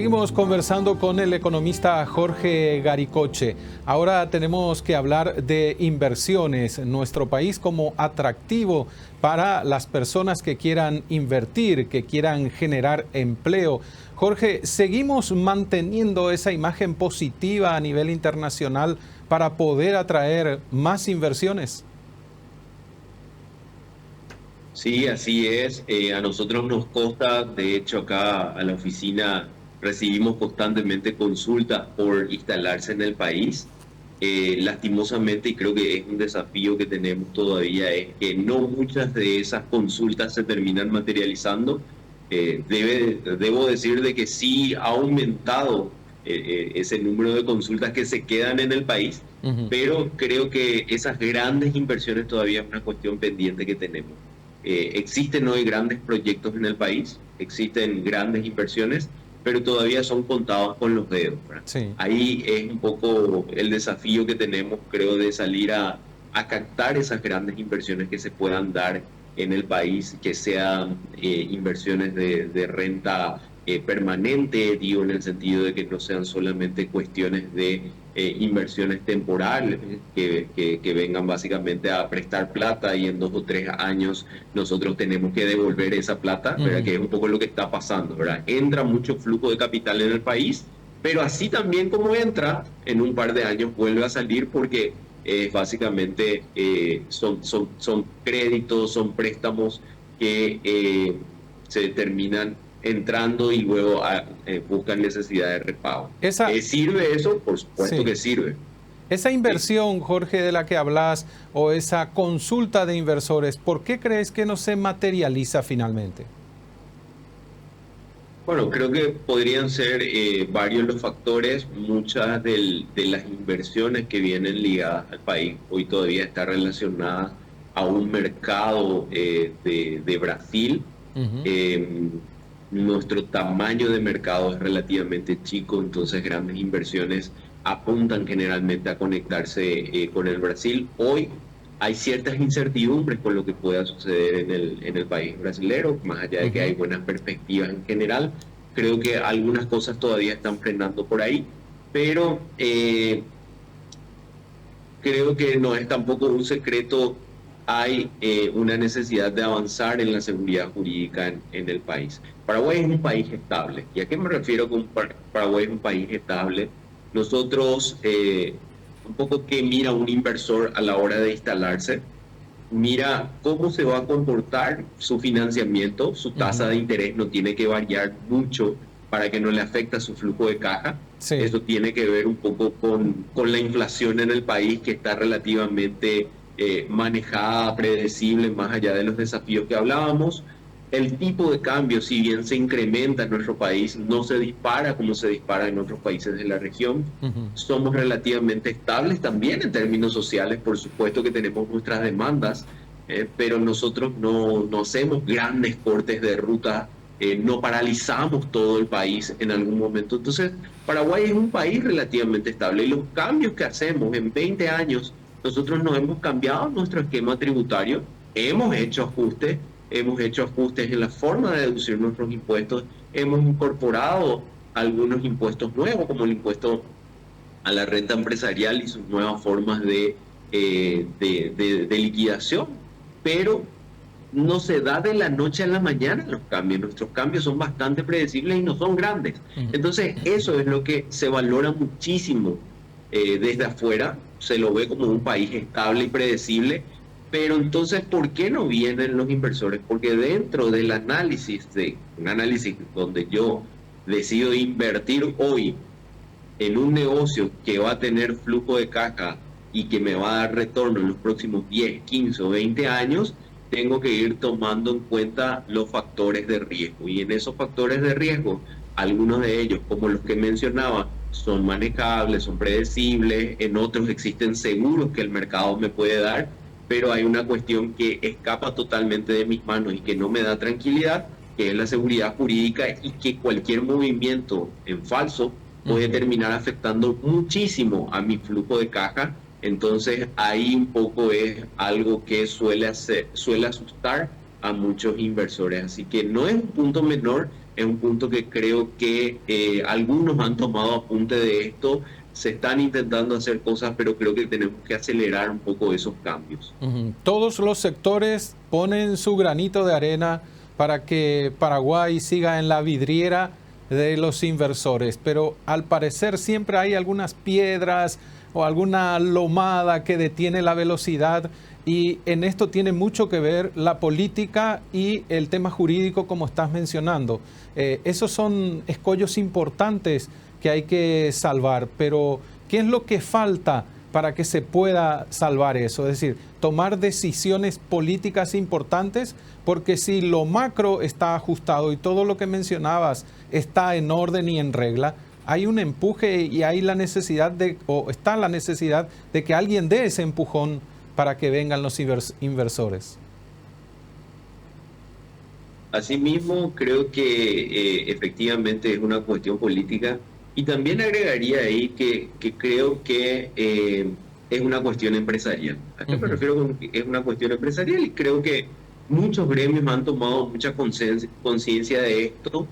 Seguimos conversando con el economista Jorge Garicoche. Ahora tenemos que hablar de inversiones. Nuestro país como atractivo para las personas que quieran invertir, que quieran generar empleo. Jorge, ¿seguimos manteniendo esa imagen positiva a nivel internacional para poder atraer más inversiones? Sí, así es. A nosotros nos consta, de hecho acá a la oficina recibimos constantemente consultas por instalarse en el país. Lastimosamente, y creo que es un desafío que tenemos todavía, es que no muchas de esas consultas se terminan materializando. Debo decir de que sí ha aumentado ese número de consultas que se quedan en el país, Ujú. pero creo que esas grandes inversiones todavía es una cuestión pendiente que tenemos. Existen hoy grandes proyectos en el país, existen grandes inversiones, pero todavía son contados con los dedos, ¿verdad? Sí. Ahí es un poco el desafío que tenemos, creo, de salir a captar esas grandes inversiones que se puedan dar en el país, que sean inversiones de renta permanente, digo, en el sentido de que no sean solamente cuestiones de inversiones temporales que vengan básicamente a prestar plata y en 2 o 3 años nosotros tenemos que devolver esa plata, ¿verdad? Ujú. Que es un poco lo que está pasando, ¿verdad? Entra mucho flujo de capital en el país, pero así también como entra, en un par de años vuelve a salir porque básicamente son créditos, son préstamos que se terminan entrando y luego buscan necesidad de repago. Esa, ¿Sirve eso? Por supuesto sí. que sirve. Esa Sí. inversión, Jorge, de la que hablas, o esa consulta de inversores, ¿por qué crees que no se materializa finalmente? Bueno, creo que podrían ser varios los factores. Muchas de las inversiones que vienen ligadas al país hoy todavía está relacionada a un mercado de Brasil. Ujú. Eh, Nuestro tamaño de mercado es relativamente chico, entonces grandes inversiones apuntan generalmente a conectarse con el Brasil. Hoy hay ciertas incertidumbres con lo que pueda suceder en el país brasilero, más allá de que hay Ujú. buenas perspectivas en general. Creo que algunas cosas todavía están frenando por ahí, pero creo que no es tampoco un secreto. Hay una necesidad de avanzar en la seguridad jurídica en el país. Paraguay es un país estable. ¿Y a qué me refiero con Paraguay es un país estable? Nosotros, un poco que mira un inversor a la hora de instalarse, mira cómo se va a comportar su financiamiento, su tasa Ujú. de interés no tiene que variar mucho para que no le afecte a su flujo de caja. Sí. Eso tiene que ver un poco con la inflación en el país, que está relativamente manejada, predecible, más allá de los desafíos que hablábamos. El tipo de cambio, si bien se incrementa en nuestro país, no se dispara como se dispara en otros países de la región. Ujú. Somos relativamente estables también en términos sociales, por supuesto que tenemos nuestras demandas, pero nosotros no hacemos grandes cortes de ruta, no paralizamos todo el país en algún momento. Entonces, Paraguay es un país relativamente estable y los cambios que hacemos en 20 años, nosotros no hemos cambiado nuestro esquema tributario, hemos hecho ajustes en la forma de deducir nuestros impuestos, hemos incorporado algunos impuestos nuevos, como el impuesto a la renta empresarial y sus nuevas formas de liquidación, pero no se da de la noche a la mañana los cambios. Nuestros cambios son bastante predecibles y no son grandes. Ujú. Entonces, eso es lo que se valora muchísimo desde afuera. Se lo ve como un país estable y predecible. Pero entonces, ¿por qué no vienen los inversores? Porque dentro del análisis, de un análisis donde yo decido invertir hoy en un negocio que va a tener flujo de caja y que me va a dar retorno en los próximos 10, 15 o 20 años, tengo que ir tomando en cuenta los factores de riesgo. Y en esos factores de riesgo, algunos de ellos, como los que mencionaba, son manejables, son predecibles, en otros existen seguros que el mercado me puede dar, pero hay una cuestión que escapa totalmente de mis manos y que no me da tranquilidad, que es la seguridad jurídica, y que cualquier movimiento en falso puede Ujú. terminar afectando muchísimo a mi flujo de caja. Entonces ahí un poco es algo que suele asustar a muchos inversores. Así que no es un punto menor es un punto que creo que algunos han tomado apunte de esto, se están intentando hacer cosas, pero creo que tenemos que acelerar un poco esos cambios. Todos los sectores ponen su granito de arena para que Paraguay siga en la vidriera de los inversores, pero al parecer siempre hay algunas piedras o alguna lomada que detiene la velocidad, y en esto tiene mucho que ver la política y el tema jurídico, como estás mencionando. Esos son escollos importantes que hay que salvar, pero ¿qué es lo que falta para que se pueda salvar eso? Es decir, tomar decisiones políticas importantes, porque si lo macro está ajustado y todo lo que mencionabas está en orden y en regla, hay un empuje y hay la necesidad está la necesidad de que alguien dé ese empujón para que vengan los inversores. Asimismo, creo que efectivamente es una cuestión política, y también agregaría ahí que creo que es una cuestión empresarial. ¿A qué me refiero con que es una cuestión empresarial? Y creo que muchos gremios han tomado mucha conciencia de esto.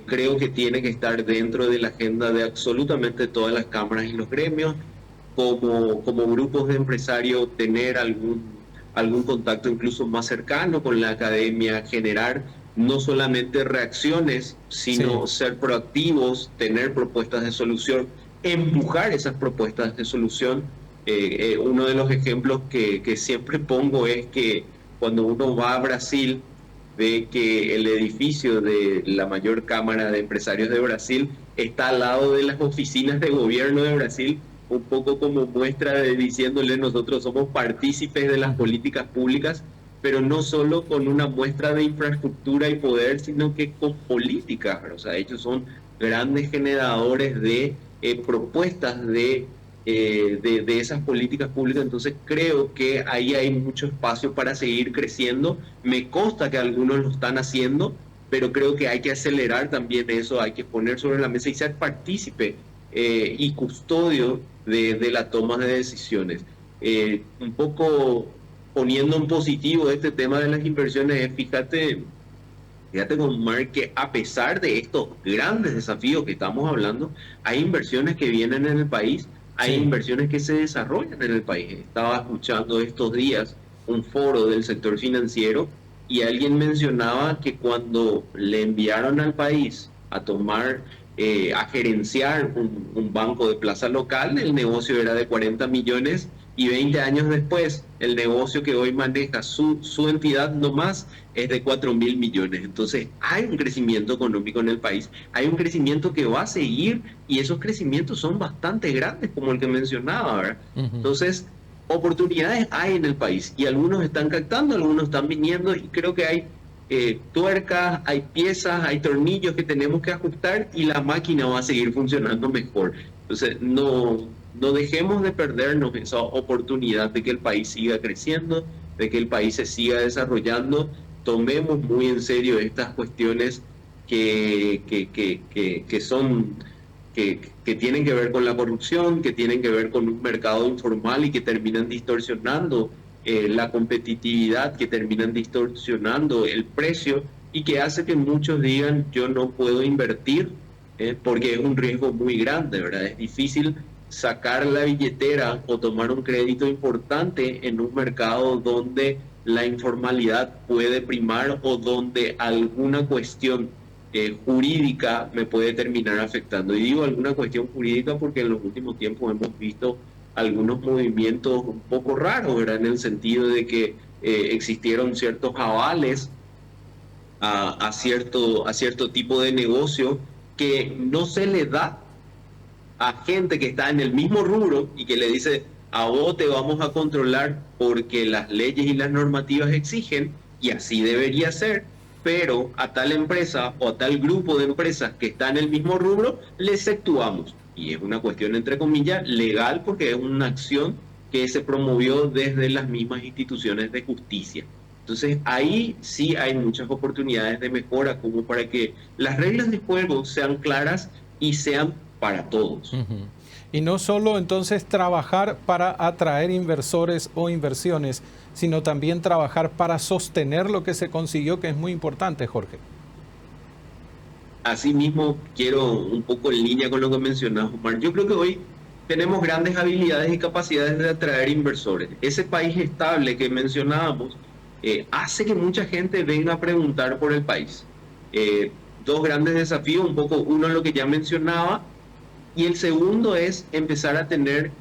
Creo que tiene que estar dentro de la agenda de absolutamente todas las cámaras y los gremios, como grupos de empresarios, tener algún contacto incluso más cercano con la academia, generar no solamente reacciones, sino ser proactivos, tener propuestas de solución, empujar esas propuestas de solución. Uno de los ejemplos que siempre pongo es que cuando uno va a Brasil, ve que el edificio de la mayor cámara de empresarios de Brasil está al lado de las oficinas de gobierno de Brasil, un poco como muestra de diciéndole: nosotros somos partícipes de las políticas públicas, pero no solo con una muestra de infraestructura y poder, sino que con políticas. O sea, ellos son grandes generadores de propuestas de esas políticas públicas. Entonces creo que ahí hay mucho espacio para seguir creciendo. Me consta que algunos lo están haciendo, pero creo que hay que acelerar también eso, hay que poner sobre la mesa y ser partícipe y custodio de la toma de decisiones. Un poco poniendo en positivo este tema de las inversiones, fíjate con Mark, que a pesar de estos grandes desafíos que estamos hablando, hay inversiones que vienen en el país, hay inversiones que se desarrollan en el país. Estaba escuchando estos días un foro del sector financiero y alguien mencionaba que cuando le enviaron al país a tomar, a gerenciar un banco de plaza local, el negocio era de 40 millones, y 20 años después, el negocio que hoy maneja su entidad nomás es de 4.000 millones. Entonces, hay un crecimiento económico en el país, hay un crecimiento que va a seguir, y esos crecimientos son bastante grandes, como el que mencionaba, ¿verdad? Entonces, oportunidades hay en el país, y algunos están captando, algunos están viniendo, y creo que hay tuercas, hay piezas, hay tornillos que tenemos que ajustar, y la máquina va a seguir funcionando mejor. Entonces, no dejemos de perdernos esa oportunidad de que el país siga creciendo, de que el país se siga desarrollando. Tomemos muy en serio estas cuestiones que tienen que ver con la corrupción, que tienen que ver con un mercado informal y que terminan distorsionando la competitividad, que terminan distorsionando el precio, y que hace que muchos digan: yo no puedo invertir porque es un riesgo muy grande, ¿verdad? Es difícil sacar la billetera o tomar un crédito importante en un mercado donde la informalidad puede primar, o donde alguna cuestión jurídica me puede terminar afectando. Y digo alguna cuestión jurídica porque en los últimos tiempos hemos visto algunos movimientos un poco raros, ¿verdad? En el sentido de que existieron ciertos avales a cierto tipo de negocio que no se le da a gente que está en el mismo rubro y que le dice: a vos te vamos a controlar porque las leyes y las normativas exigen, y así debería ser, pero a tal empresa o a tal grupo de empresas que está en el mismo rubro les exceptuamos. Y es una cuestión, entre comillas, legal, porque es una acción que se promovió desde las mismas instituciones de justicia. Entonces ahí sí hay muchas oportunidades de mejora, como para que las reglas de juego sean claras y sean para todos. Y no solo entonces trabajar para atraer inversores o inversiones, sino también trabajar para sostener lo que se consiguió, que es muy importante, Jorge. asimismo, quiero un poco en línea con lo que mencionas, Omar. Yo creo que hoy tenemos grandes habilidades y capacidades de atraer inversores. Ese país estable que mencionábamos hace que mucha gente venga a preguntar por el país. Dos grandes desafíos, un poco uno lo que ya mencionaba, y el segundo es empezar a tener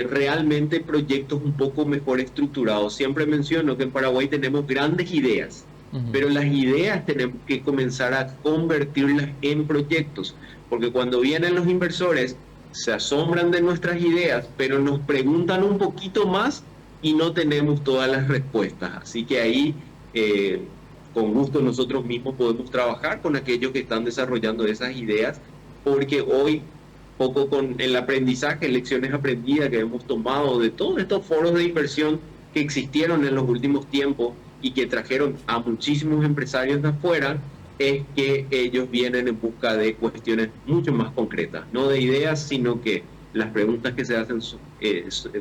realmente proyectos un poco mejor estructurados. Siempre menciono que en Paraguay tenemos grandes ideas, pero las ideas tenemos que comenzar a convertirlas en proyectos, porque cuando vienen los inversores se asombran de nuestras ideas, pero nos preguntan un poquito más y no tenemos todas las respuestas. Así que ahí, con gusto, nosotros mismos podemos trabajar con aquellos que están desarrollando esas ideas, porque hoy, poco con el aprendizaje, lecciones aprendidas que hemos tomado de todos estos foros de inversión que existieron en los últimos tiempos y que trajeron a muchísimos empresarios de afuera, es que ellos vienen en busca de cuestiones mucho más concretas, no de ideas, sino que las preguntas que se hacen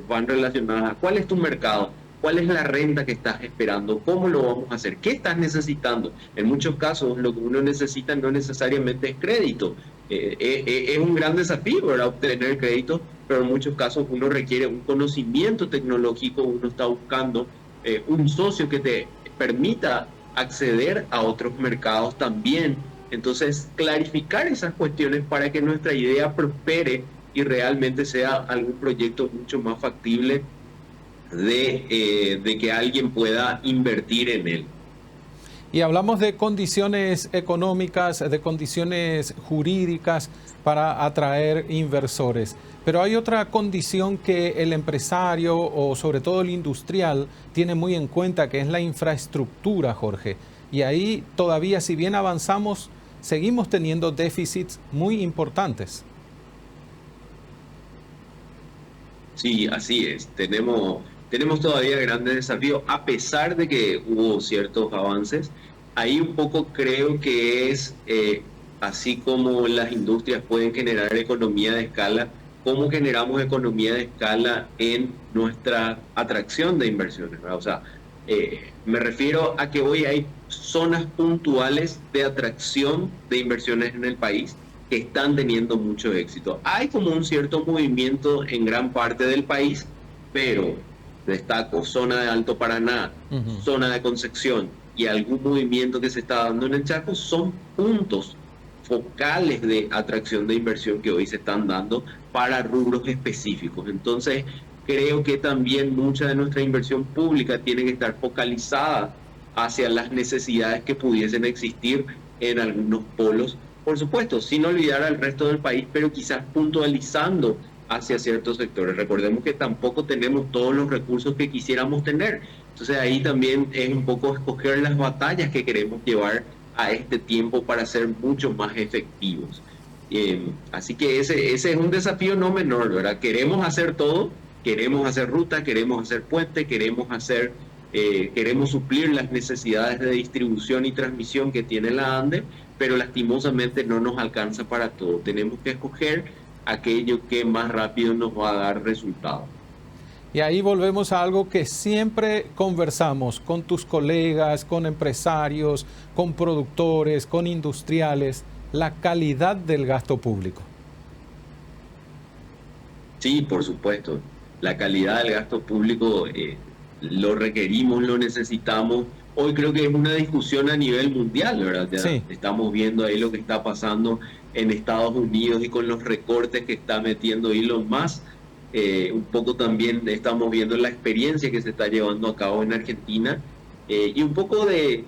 van relacionadas a cuál es tu mercado, cuál es la renta que estás esperando, cómo lo vamos a hacer, qué estás necesitando. En muchos casos lo que uno necesita no necesariamente es crédito. Es un gran desafío, ¿verdad?, obtener crédito, pero en muchos casos uno requiere un conocimiento tecnológico, uno está buscando un socio que te permita acceder a otros mercados también. Entonces, clarificar esas cuestiones para que nuestra idea prospere y realmente sea algún proyecto mucho más factible de que alguien pueda invertir en él. Y hablamos de condiciones económicas, de condiciones jurídicas para atraer inversores. Pero hay otra condición que el empresario o sobre todo el industrial tiene muy en cuenta, que es la infraestructura, Jorge. Y ahí todavía, si bien avanzamos, seguimos teniendo déficits muy importantes. Sí, así es. Tenemos todavía grandes desafíos, a pesar de que hubo ciertos avances. Ahí un poco creo que es, así como las industrias pueden generar economía de escala, cómo generamos economía de escala en nuestra atracción de inversiones, ¿verdad? O sea, me refiero a que hoy hay zonas puntuales de atracción de inversiones en el país que están teniendo mucho éxito. Hay como un cierto movimiento en gran parte del país, pero destaco zona de Alto Paraná, zona de Concepción y algún movimiento que se está dando en el Chaco, son puntos focales de atracción de inversión que hoy se están dando para rubros específicos. Entonces, creo que también mucha de nuestra inversión pública tiene que estar focalizada hacia las necesidades que pudiesen existir en algunos polos, por supuesto, sin olvidar al resto del país, pero quizás puntualizando hacia ciertos sectores. Recordemos que tampoco tenemos todos los recursos que quisiéramos tener. Entonces ahí también es un poco escoger las batallas que queremos llevar a este tiempo para ser mucho más efectivos. Así que ese es un desafío no menor, ¿verdad? Queremos hacer todo, queremos hacer ruta, queremos hacer puente, queremos suplir las necesidades de distribución y transmisión que tiene la ANDE, pero lastimosamente no nos alcanza para todo. Tenemos que escoger aquello que más rápido nos va a dar resultados. Y ahí volvemos a algo que siempre conversamos con tus colegas, con empresarios, con productores, con industriales, la calidad del gasto público. Sí, por supuesto. La calidad del gasto público lo requerimos, lo necesitamos. Hoy creo que es una discusión a nivel mundial, ¿verdad? Ya sí. Estamos viendo ahí lo que está pasando en Estados Unidos y con los recortes que está metiendo Elon Musk. Un poco también estamos viendo la experiencia que se está llevando a cabo en Argentina y un poco de,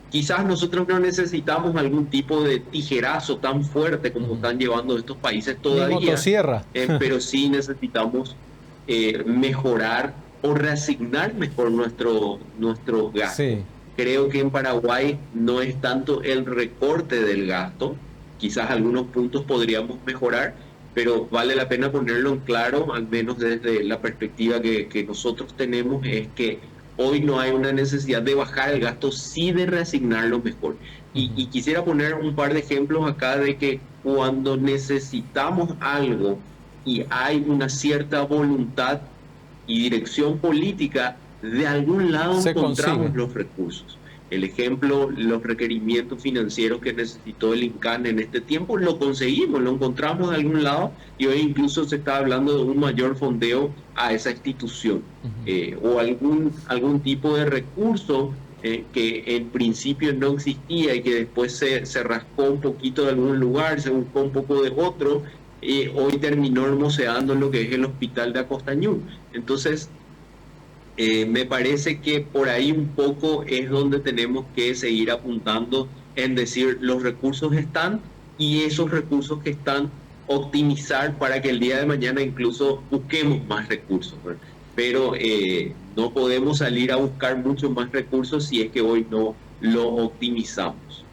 quizás nosotros no necesitamos algún tipo de tijerazo tan fuerte como están llevando estos países todavía, motosierra. Pero sí necesitamos mejorar o reasignar mejor nuestro gasto. Sí. Creo que en Paraguay no es tanto el recorte del gasto, quizás algunos puntos podríamos mejorar, pero vale la pena ponerlo en claro, al menos desde la perspectiva que nosotros tenemos, es que hoy no hay una necesidad de bajar el gasto, sí de reasignarlo mejor. Y quisiera poner un par de ejemplos acá de que cuando necesitamos algo y hay una cierta voluntad y dirección política, de algún lado encontramos los recursos. El ejemplo, los requerimientos financieros que necesitó el INCAN en este tiempo, lo conseguimos, lo encontramos de algún lado y hoy incluso se está hablando de un mayor fondeo a esa institución o algún tipo de recurso que en principio no existía y que después se rascó un poquito de algún lugar, se buscó un poco de otro, hoy terminó hermoseando lo que es el hospital de Acostañú. Entonces, me parece que por ahí un poco es donde tenemos que seguir apuntando en decir los recursos están y esos recursos que están optimizar para que el día de mañana incluso busquemos más recursos, ¿verdad? Pero no podemos salir a buscar muchos más recursos si es que hoy no lo optimizamos.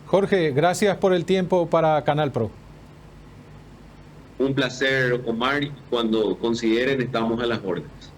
Jorge, gracias por el tiempo para Canal Pro. Un placer, Omar, y cuando consideren estamos a las órdenes.